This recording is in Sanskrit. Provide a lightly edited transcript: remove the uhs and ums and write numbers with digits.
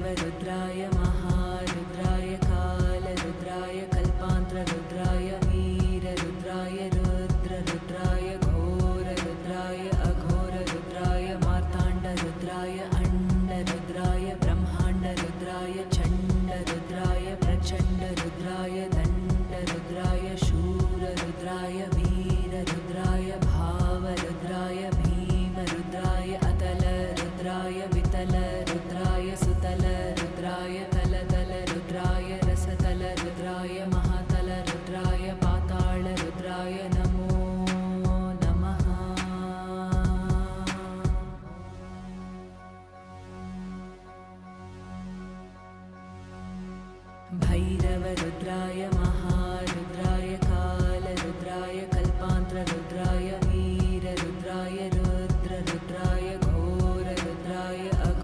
भैरवरुद्राय महारुद्राय कालरुद्राय कल्पान्तरुद्राय वीररुद्राय रुद्ररुद्राय घोररुद्राय अघोररुद्राय मार्ताण्डरुद्राय अण्डरुद्राय ब्रह्माण्डरुद्राय चण्डरुद्राय प्रचण्डरुद्राय दण्डरुद्राय शूररुद्राय वीररुद्राय भावरुद्राय भीमरुद्राय अतलरुद्राय वितलरुद्राय सुतलरुद्राय तलतलरुद्राय रसतलरुद्राय महातलरुद्राय पातालरुद्राय नमो नमः। भैरवरुद्राय